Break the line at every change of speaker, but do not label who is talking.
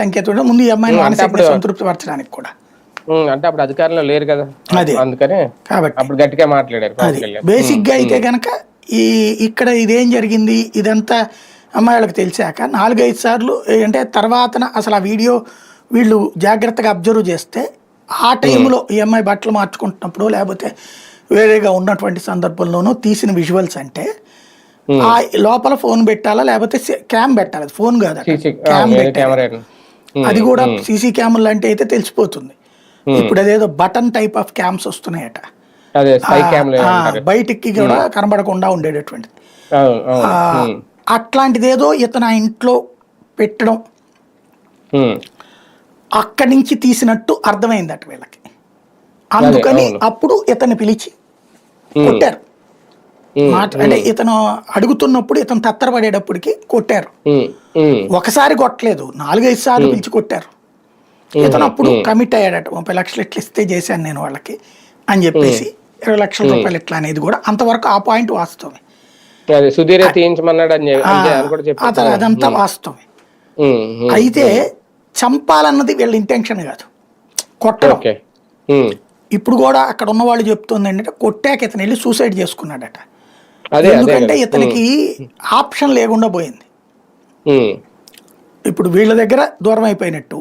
సంకేతం ముందు ఈ అమ్మాయిని మానసికంగా సంతృప్తి పరచడానికి కూడా.
అంటే అప్పుడు అధికారంలో లేరు కదా,
అదే
అందుకనే
కాబట్టి
అప్పుడు గట్టిగా మాట్లాడారు పవన్ కళ్యాణ్.
బేసిక్ గా అయితే గనక ఇక్కడ ఇదేం జరిగింది ఇదంతా అమ్మాయిలకు తెలిసాక 4-5 సార్లు అంటే తర్వాత అసలు ఆ వీడియో వీళ్ళు జాగ్రత్తగా అబ్జర్వ్ చేస్తే ఆ టైంలో ఈ అమ్మాయి బట్టలు మార్చుకుంటున్నప్పుడు లేకపోతే వేరేగా ఉన్నటువంటి సందర్భంలోనూ తీసిన విజువల్స్ అంటే ఆ లోపల ఫోన్ పెట్టాలా లేకపోతే క్యామ్ పెట్టాలి, ఫోన్ కాదు క్యామ్ పెట్టాలి. అది కూడా సీసీ కెమెరాలు అంటే అయితే తెలిసిపోతుంది. ఇప్పుడు అదేదో బటన్ టైప్ ఆఫ్ క్యామ్స్ వస్తున్నాయట, బయటికి కూడా కనబడకుండా ఉండేటటువంటిది. అట్లాంటిది ఏదో ఇతను ఆ ఇంట్లో పెట్టడం అక్కడి నుంచి తీసినట్టు అర్థమైందట వీళ్ళకి. అందుకని అప్పుడు ఇతన్ని పిలిచి కొట్టారు. అంటే ఇతను అడుగుతున్నప్పుడు ఇతను తత్తరపడేటప్పటికి కొట్టారు. ఒకసారి కొట్టలేదు, 4-5 సార్లు పిలిచి కొట్టారు. ఇతను అప్పుడు కమిట్ అయ్యాడట, 30 లక్షలు ఇట్లా ఇస్తే చేశాను నేను వాళ్ళకి అని చెప్పేసి 20 లక్షల రూపాయలు ఇట్లా అనేది కూడా అంతవరకు ఆ పాయింట్ వాస్తవమే. అదంతా వాస్తవమే. అయితే చంపాలన్నది వీళ్ళ ఇంటెన్షన్ కాదు, కొట్టడం. ఇప్పుడు కూడా అక్కడ ఉన్న వాళ్ళు చెప్తుంది ఏంటంటే కొట్టాక ఇతను వెళ్ళి సూసైడ్ చేసుకున్నాడట. ఎందుకంటే ఇతనికి ఆప్షన్ లేకుండా పోయింది. ఇప్పుడు వీళ్ళ దగ్గర దూరం అయిపోయినట్టు